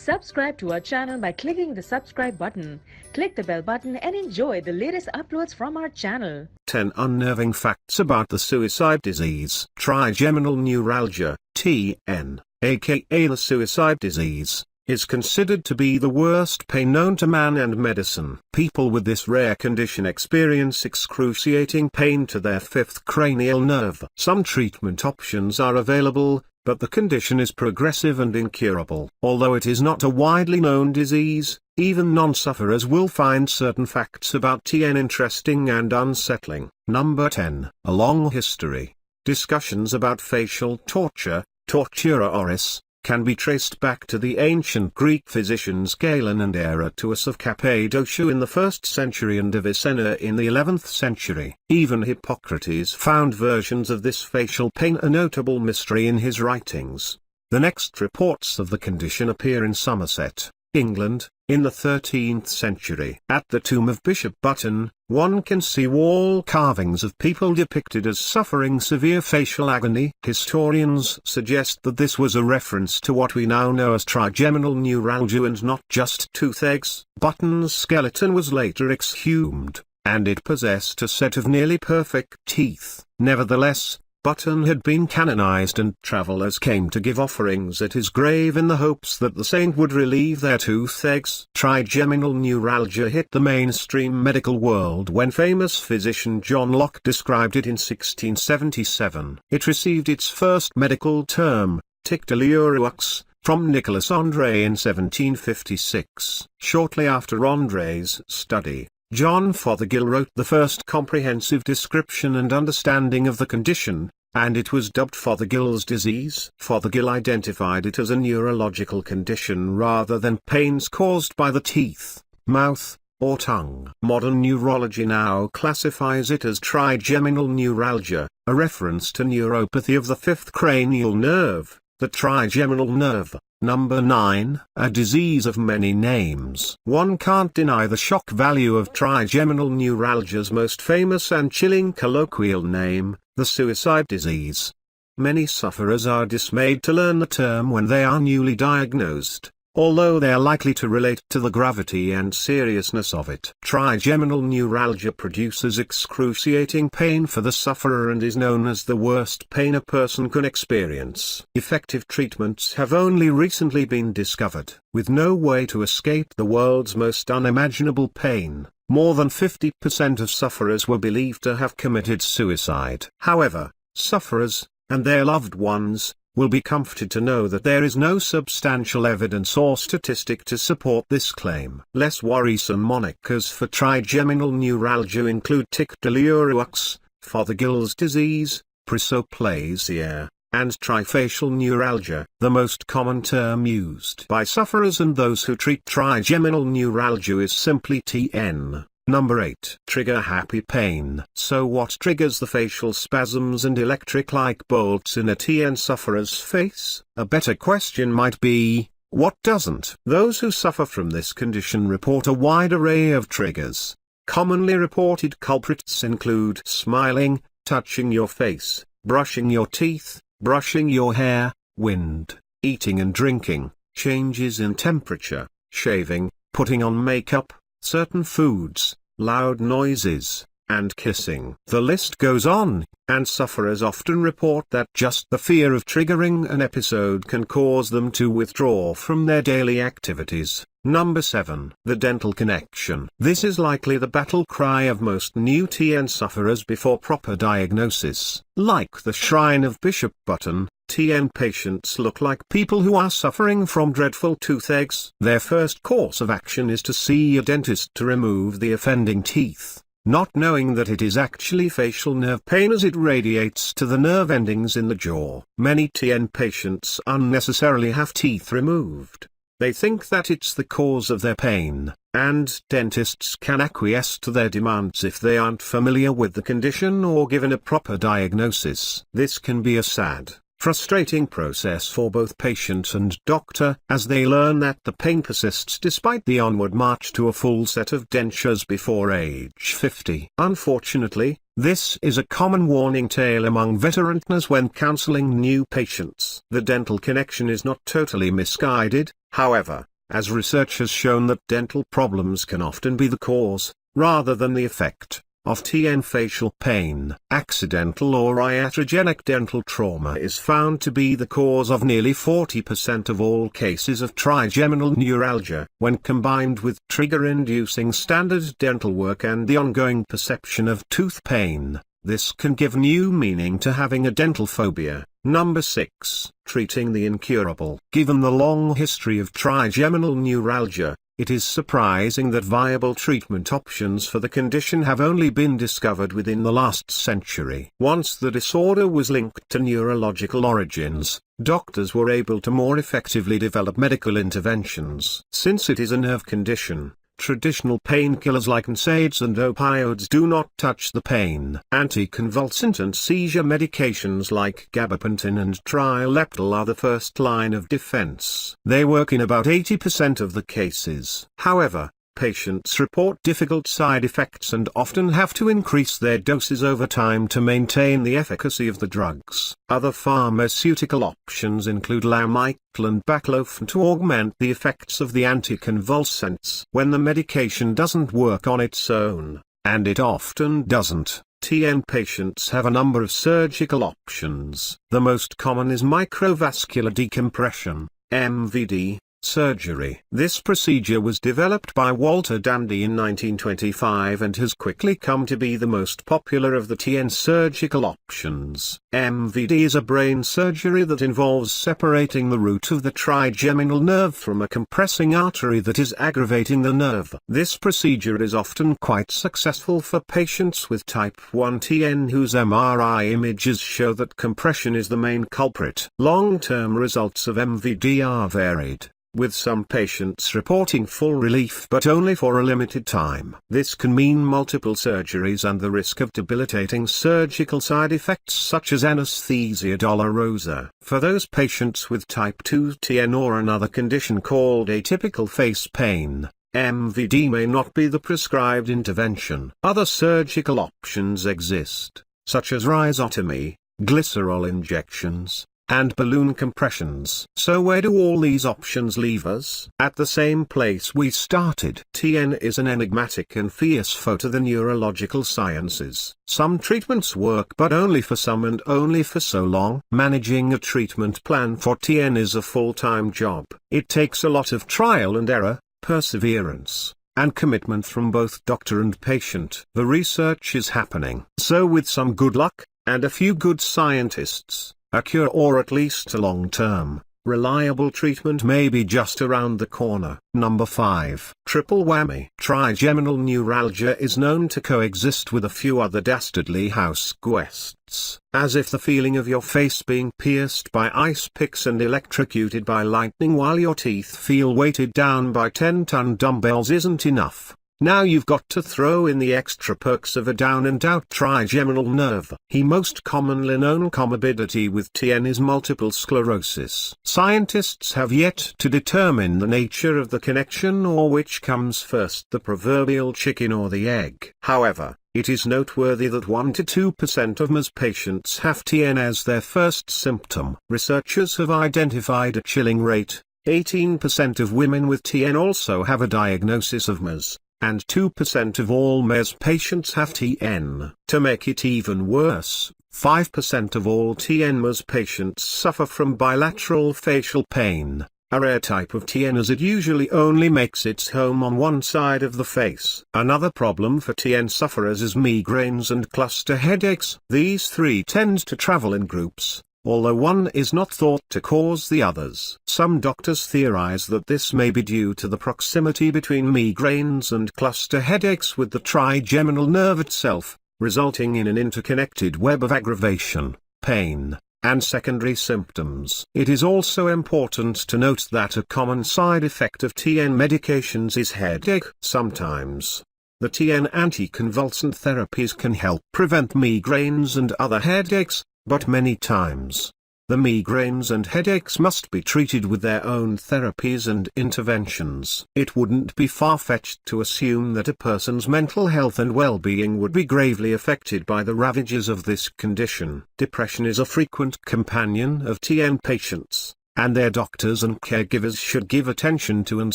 Subscribe to our channel by clicking the subscribe button. Click the bell button and enjoy the latest uploads from our channel. 10 unnerving facts about the suicide disease. Trigeminal neuralgia, TN, aka the suicide disease, is considered to be the worst pain known to man and medicine. People with this rare condition experience excruciating pain to their fifth cranial nerve. Some treatment options are available, but the condition is progressive and incurable. Although it is not a widely known disease, even non-sufferers will find certain facts about TN interesting and unsettling. Number 10. A long history. Discussions about facial torture, tortura oris, can be traced back to the ancient Greek physicians Galen and Aratus of Cappadocia in the 1st century and Avicenna in the 11th century. Even Hippocrates found versions of this facial pain a notable mystery in his writings. The next reports of the condition appear in Somerset, England, in the 13th century. At the tomb of Bishop Button, one can see wall carvings of people depicted as suffering severe facial agony. Historians suggest that this was a reference to what we now know as trigeminal neuralgia and not just toothaches. Button's skeleton was later exhumed, and it possessed a set of nearly perfect teeth. Nevertheless, Button had been canonized and travelers came to give offerings at his grave in the hopes that the saint would relieve their toothaches. Trigeminal neuralgia hit the mainstream medical world when famous physician John Locke described it in 1677. It received its first medical term, tic douloureux, from Nicolas André in 1756. Shortly after André's study, John Fothergill wrote the first comprehensive description and understanding of the condition, and it was dubbed Fothergill's disease. Fothergill identified it as a neurological condition rather than pains caused by the teeth, mouth, or tongue. Modern neurology now classifies it as trigeminal neuralgia, a reference to neuropathy of the fifth cranial nerve, the trigeminal nerve. Number 9. A disease of many names. One can't deny the shock value of trigeminal neuralgia's most famous and chilling colloquial name, the suicide disease. Many sufferers are dismayed to learn the term when they are newly diagnosed, although they are likely to relate to the gravity and seriousness of it. Trigeminal neuralgia produces excruciating pain for the sufferer and is known as the worst pain a person can experience. Effective treatments have only recently been discovered. With no way to escape the world's most unimaginable pain, more than 50% of sufferers were believed to have committed suicide. However, sufferers, and their loved ones, will be comforted to know that there is no substantial evidence or statistic to support this claim. Less worrisome monikers for trigeminal neuralgia include tic douloureux, Fothergill's disease, chrysoplasia, and trifacial neuralgia. The most common term used by sufferers and those who treat trigeminal neuralgia is simply TN. Number 8. Trigger happy pain. So what triggers the facial spasms and electric-like bolts in a TN sufferer's face? A better question might be, what doesn't? Those who suffer from this condition report a wide array of triggers. Commonly reported culprits include smiling, touching your face, brushing your teeth, brushing your hair, wind, eating and drinking, changes in temperature, shaving, putting on makeup, certain foods, loud noises, and kissing. The list goes on, and sufferers often report that just the fear of triggering an episode can cause them to withdraw from their daily activities. Number 7. The dental connection. This is likely the battle cry of most new TN sufferers before proper diagnosis. Like the shrine of Bishop Button, TN patients look like people who are suffering from dreadful toothaches. Their first course of action is to see a dentist to remove the offending teeth, not knowing that it is actually facial nerve pain as it radiates to the nerve endings in the jaw. Many TN patients unnecessarily have teeth removed. They think that it's the cause of their pain, and dentists can acquiesce to their demands if they aren't familiar with the condition or given a proper diagnosis. This can be a sad, frustrating process for both patient and doctor, as they learn that the pain persists despite the onward march to a full set of dentures before age 50. Unfortunately, this is a common warning tale among veterans when counseling new patients. The dental connection is not totally misguided, however. as research has shown that dental problems can often be the cause, rather than the effect, of TN. Facial pain. Accidental or iatrogenic dental trauma is found to be the cause of nearly 40% of all cases of trigeminal neuralgia. When combined with trigger-inducing standard dental work and the ongoing perception of tooth pain, this can give new meaning to having a dental phobia. Number 6. Treating the incurable. Given the long history of trigeminal neuralgia, it is surprising that viable treatment options for the condition have only been discovered within the last century. Once the disorder was linked to neurological origins, doctors were able to more effectively develop medical interventions. Since it is a nerve condition, traditional painkillers like NSAIDs and opioids do not touch the pain. Anticonvulsant and seizure medications like gabapentin and trileptal are the first line of defense. They work in about 80% of the cases. However, patients report difficult side effects and often have to increase their doses over time to maintain the efficacy of the drugs. Other pharmaceutical options include Lamictal and baclofen to augment the effects of the anticonvulsants. When the medication doesn't work on its own, and it often doesn't, TN patients have a number of surgical options. The most common is microvascular decompression, MVD, surgery. This procedure was developed by Walter Dandy in 1925 and has quickly come to be the most popular of the TN surgical options. MVD is a brain surgery that involves separating the root of the trigeminal nerve from a compressing artery that is aggravating the nerve. This procedure is often quite successful for patients with type 1 TN whose MRI images show that compression is the main culprit. Long-term results of MVD are varied, with some patients reporting full relief but only for a limited time. This can mean multiple surgeries and the risk of debilitating surgical side effects such as anesthesia dolorosa. For those patients with type 2 TN or another condition called atypical face pain, MVD may not be the prescribed intervention. Other surgical options exist, such as rhizotomy, glycerol injections, and balloon compressions. So where do all these options leave us? At the same place we started. TN is an enigmatic and fierce foe to the neurological sciences. Some treatments work but only for some and only for so long. Managing a treatment plan for TN is a full-time job. It takes a lot of trial and error, perseverance, and commitment from both doctor and patient. The research is happening. So with some good luck, and a few good scientists, a cure or at least a long-term, reliable treatment may be just around the corner. Number 5. Triple whammy. Trigeminal neuralgia is known to coexist with a few other dastardly house guests, as if the feeling of your face being pierced by ice picks and electrocuted by lightning while your teeth feel weighted down by 10-ton dumbbells isn't enough. Now you've got to throw in the extra perks of a down-and-out trigeminal nerve. The most commonly known comorbidity with TN is multiple sclerosis. Scientists have yet to determine the nature of the connection or which comes first, the proverbial chicken or the egg. However, it is noteworthy that 1 to 2% of MS patients have TN as their first symptom. Researchers have identified a chilling rate. 18% of women with TN also have a diagnosis of MS, and 2% of all MS patients have TN. To make it even worse, 5% of all TN MS patients suffer from bilateral facial pain, a rare type of TN as it usually only makes its home on one side of the face. Another problem for TN sufferers is migraines and cluster headaches. These three tend to travel in groups, although one is not thought to cause the others. Some doctors theorize that this may be due to the proximity between migraines and cluster headaches with the trigeminal nerve itself, resulting in an interconnected web of aggravation, pain, and secondary symptoms. It is also important to note that a common side effect of TN medications is headache. Sometimes, the TN anticonvulsant therapies can help prevent migraines and other headaches, but many times, the migraines and headaches must be treated with their own therapies and interventions. It wouldn't be far-fetched to assume that a person's mental health and well-being would be gravely affected by the ravages of this condition. Depression is a frequent companion of TN patients, and their doctors and caregivers should give attention to and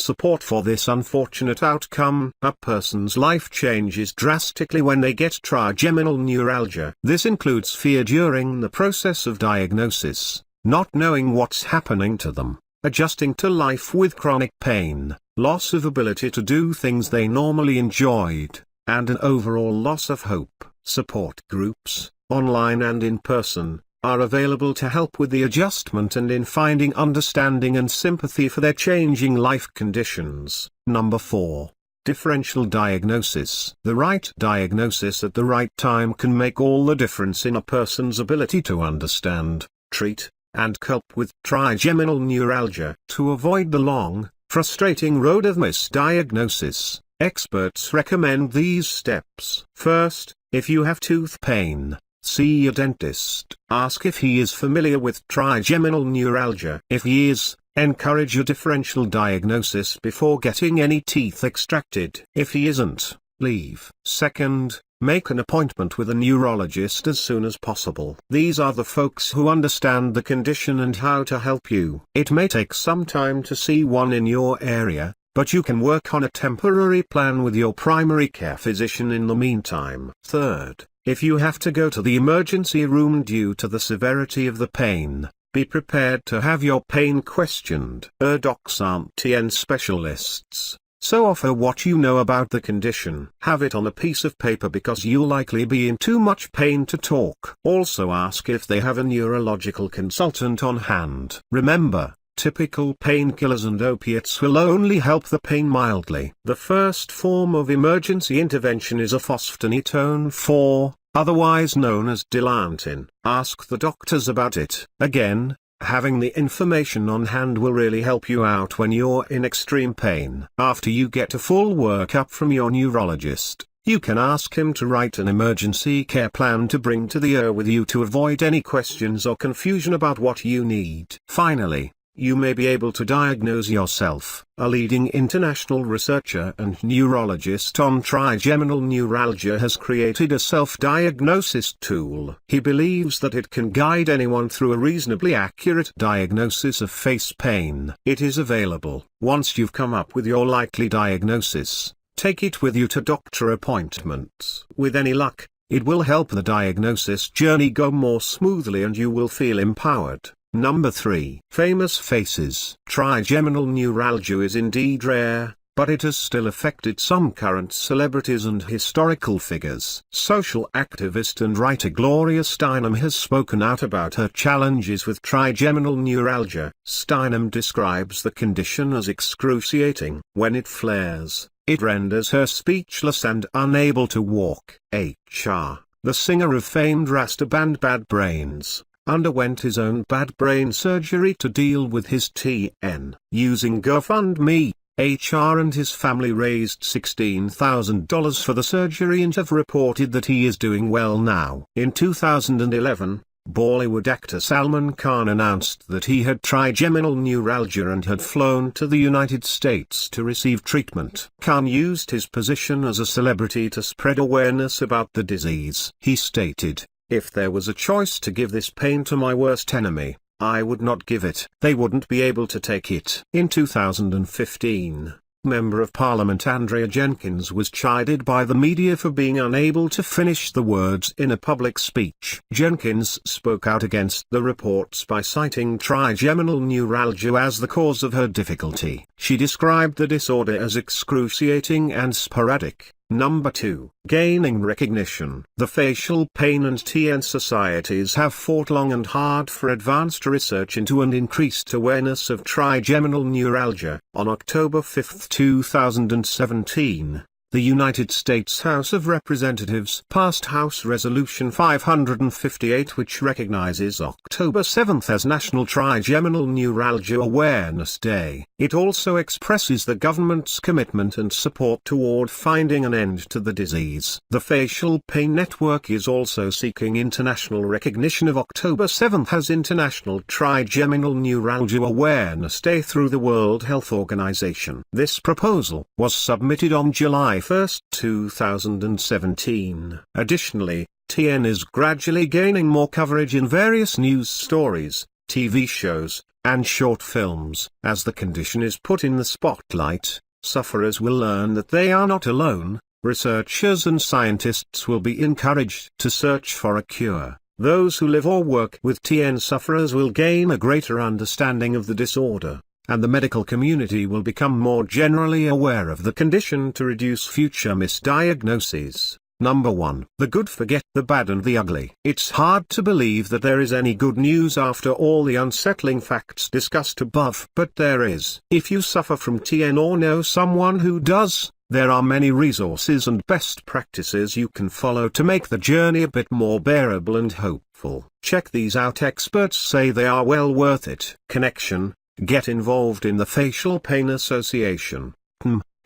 support for this unfortunate outcome. A person's life changes drastically when they get trigeminal neuralgia. This includes fear during the process of diagnosis, not knowing what's happening to them, adjusting to life with chronic pain, loss of ability to do things they normally enjoyed, and an overall loss of hope. Support groups, online and in person, are available to help with the adjustment and in finding understanding and sympathy for their changing life conditions. Number 4. Differential diagnosis. The right diagnosis at the right time can make all the difference in a person's ability to understand, treat, and cope with trigeminal neuralgia. To avoid the long, frustrating road of misdiagnosis, experts recommend these steps. First, if you have tooth pain, see your dentist. Ask if he is familiar with trigeminal neuralgia. If he is, encourage a differential diagnosis before getting any teeth extracted. If he isn't, leave. Second, make an appointment with a neurologist as soon as possible. These are the folks who understand the condition and how to help you. It may take some time to see one in your area, but you can work on a temporary plan with your primary care physician in the meantime. Third, if you have to go to the emergency room due to the severity of the pain, be prepared to have your pain questioned. Docs aren't TN specialists, so offer what you know about the condition. Have it on a piece of paper because you'll likely be in too much pain to talk. Also ask if they have a neurological consultant on hand. Remember, typical painkillers and opiates will only help the pain mildly. The first form of emergency intervention is a fosphenytone 4, otherwise known as Dilantin. Ask the doctors about it. Again, having the information on hand will really help you out when you're in extreme pain. After you get a full workup from your neurologist, you can ask him to write an emergency care plan to bring to the ER with you to avoid any questions or confusion about what you need. Finally, you may be able to diagnose yourself. A leading international researcher and neurologist on trigeminal neuralgia has created a self-diagnosis tool. He believes that it can guide anyone through a reasonably accurate diagnosis of face pain. It is available. Once you've come up with your likely diagnosis, take it with you to doctor appointments. With any luck, it will help the diagnosis journey go more smoothly and you will feel empowered. Number 3. Famous faces. Trigeminal neuralgia is indeed rare, but it has still affected some current celebrities and historical figures. Social activist and writer Gloria Steinem has spoken out about her challenges with trigeminal neuralgia. Steinem describes the condition as excruciating. When it flares, it renders her speechless and unable to walk. HR, the singer of famed Rasta band Bad Brains, underwent his own bad brain surgery to deal with his TN. Using GoFundMe, HR and his family raised $16,000 for the surgery and have reported that he is doing well now. In 2011, Bollywood actor Salman Khan announced that he had trigeminal neuralgia and had flown to the United States to receive treatment. Khan used his position as a celebrity to spread awareness about the disease. He stated, "If there was a choice to give this pain to my worst enemy, I would not give it. They wouldn't be able to take it." In 2015, Member of Parliament Andrea Jenkins was chided by the media for being unable to finish the words in a public speech. Jenkins spoke out against the reports by citing trigeminal neuralgia as the cause of her difficulty. She described the disorder as excruciating and sporadic. Number 2. Gaining recognition. The facial pain and TN societies have fought long and hard for advanced research into and increased awareness of trigeminal neuralgia. On October 5, 2017, the United States House of Representatives passed House Resolution 558, which recognizes October 7th as National Trigeminal Neuralgia Awareness Day. It also expresses the government's commitment and support toward finding an end to the disease. The Facial Pain Network is also seeking international recognition of October 7th as International Trigeminal Neuralgia Awareness Day through the World Health Organization. This proposal was submitted on July 1, 2017. Additionally, TN is gradually gaining more coverage in various news stories, TV shows, and short films. As the condition is put in the spotlight, sufferers will learn that they are not alone. Researchers and scientists will be encouraged to search for a cure. Those who live or work with TN sufferers will gain a greater understanding of the disorder, and the medical community will become more generally aware of the condition to reduce future misdiagnoses. Number 1. The good forget the bad and the ugly. It's hard to believe that there is any good news after all the unsettling facts discussed above, but there is. If you suffer from TN or know someone who does, there are many resources and best practices you can follow to make the journey a bit more bearable and hopeful. Check these out. Experts say they are well worth it. Connection. Get involved in the Facial Pain Association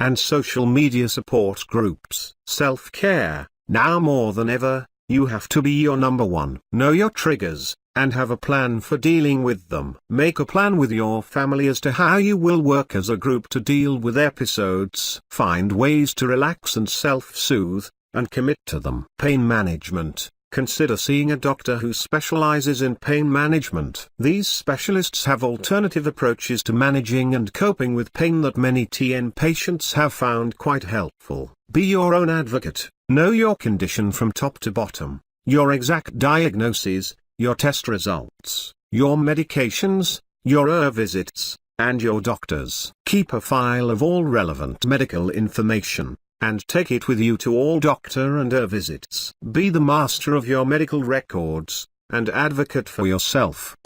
and social media support groups. Self-care. Now more than ever, you have to be your number one. Know your triggers, and have a plan for dealing with them. Make a plan with your family as to how you will work as a group to deal with episodes. Find ways to relax and self-soothe, and commit to them. Pain management. Consider seeing a doctor who specializes in pain management. These specialists have alternative approaches to managing and coping with pain that many TN patients have found quite helpful. Be your own advocate. Know your condition from top to bottom, your exact diagnoses, your test results, your medications, your visits, and your doctors. Keep a file of all relevant medical information, and take it with you to all doctor and visits. Be the master of your medical records, and advocate for yourself.